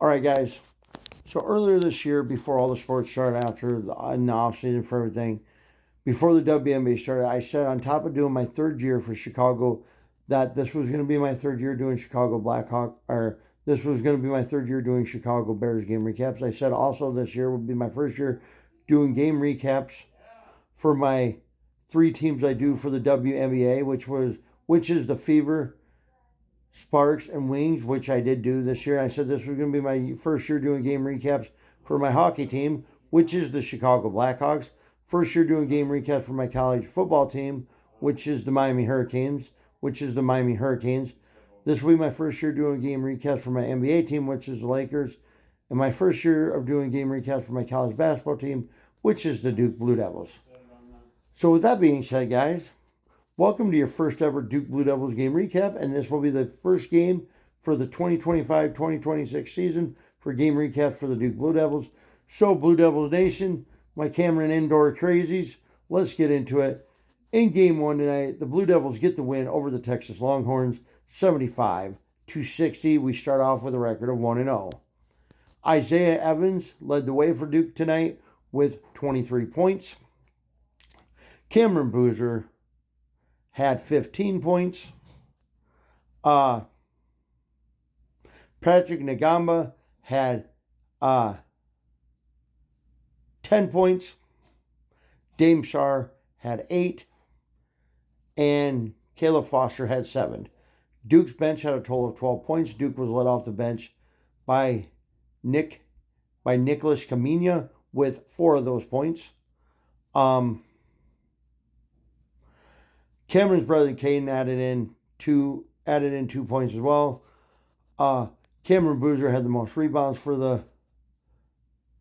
All right, guys. So earlier this year, before all the sports started, in the offseason for everything, before the WNBA started, I said on top of doing my third year for Chicago, that this was going to be my third year doing Chicago Blackhawk, or this was going to be my third year doing Chicago Bears game recaps. I said also this year would be my first year doing game recaps for my three teams I do for the WNBA, which is the Fever, Sparks, and Wings, which I did do this year. I said this was going to be my first year doing game recaps for my hockey team, which is the Chicago Blackhawks. First year doing game recaps for my college football team, which is the Miami Hurricanes. This will be my first year doing game recaps for my NBA team, which is the Lakers. And my first year of doing game recaps for my college basketball team, which is the Duke Blue Devils. So with that being said, guys, welcome to your first ever Duke Blue Devils game recap, and this will be the first game for the 2025-2026 season for game recaps for the Duke Blue Devils. So, Blue Devils Nation, my Cameron Indoor Crazies, let's get into it. In Game 1 tonight, the Blue Devils get the win over the Texas Longhorns, 75-60. We start off with a record of 1-0. Isaiah Evans led the way for Duke tonight with 23 points. Cameron Boozer had 15 points. Patrick Nagamba had 10 points. Dame Shar had 8. And Caleb Foster had 7. Duke's bench had a total of 12 points. Duke was led off the bench by Nicholas Kamina with 4 of those points. Cameron's brother Caden added in 2 points as well. Cameron Boozer had the most rebounds for the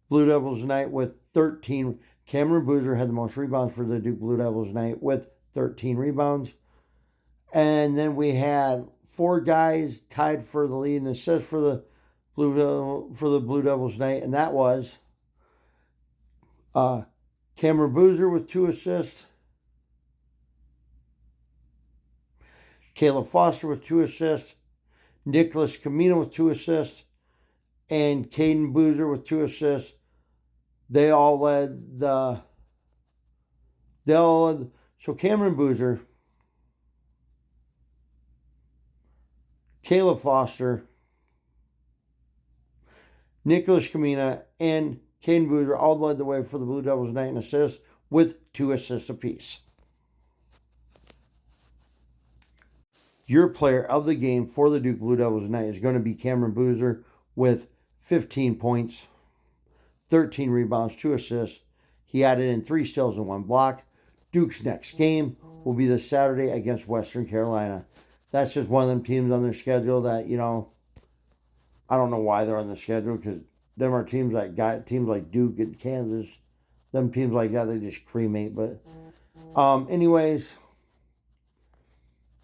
Blue Devils tonight with 13. Cameron Boozer had the most rebounds for the Duke Blue Devils tonight with 13 rebounds. And then we had 4 guys tied for the lead in assists for the Blue Devils tonight, and that was Cameron Boozer with 2 assists, Caleb Foster with 2 assists, Nicholas Kamina with 2 assists, and Caden Boozer with 2 assists. So Cameron Boozer, Caleb Foster, Nicholas Kamina, and Caden Boozer all led the way for the Blue Devils tonight in assists with 2 assists apiece. Your player of the game for the Duke Blue Devils tonight is going to be Cameron Boozer with 15 points, 13 rebounds, 2 assists. He added in 3 steals and 1 block. Duke's next game will be this Saturday against Western Carolina. That's just one of them teams on their schedule that, I don't know why they're on the schedule, because them are teams like Duke and Kansas. Them teams like that, they just cremate. But anyways,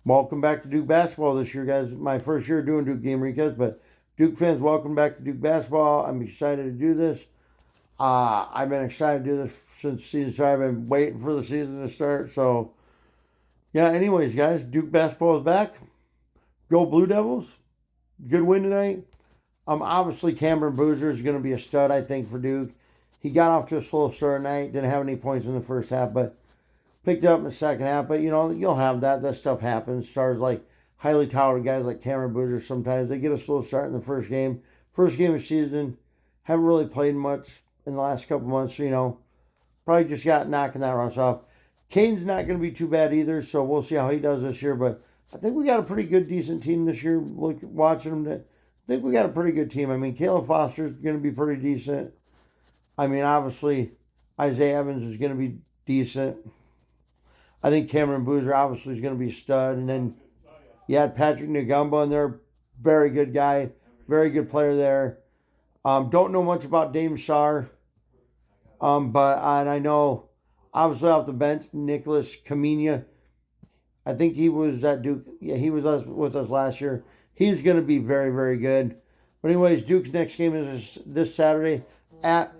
welcome back to Duke basketball this year, guys. My first year doing Duke game recaps, but Duke fans, welcome back to Duke basketball. I'm excited to do this. I've been excited to do this since season started. I've been waiting for the season to start. So, yeah, anyways, guys, Duke basketball is back. Go Blue Devils. Good win tonight. Obviously, Cameron Boozer is going to be a stud, I think, for Duke. He got off to a slow start tonight. Didn't have any points in the first half, but picked it up in the second half. But, you'll have that. That stuff happens. Stars like highly touted guys like Cameron Boozer, sometimes they get a slow start in the first game. First game of the season. Haven't really played much in the last couple months, Probably just got knocking that rust off. Kane's not going to be too bad either, so we'll see how he does this year. But I think we got a pretty good, decent team this year. Watching them, I think we got a pretty good team. I mean, Caleb Foster's going to be pretty decent. I mean, obviously, Isaiah Evans is going to be decent. I think Cameron Boozer obviously is going to be a stud. And then you had Patrick Nagamba in there. Very good guy. Very good player there. Don't know much about Dame Shar. But I know, obviously off the bench, Nicholas Kamina. I think he was at Duke. Yeah, he was with us last year. He's going to be very, very good. But anyways, Duke's next game is this Saturday at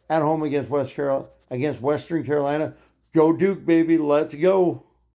home against Western Carolina. Go Duke, baby. Let's go.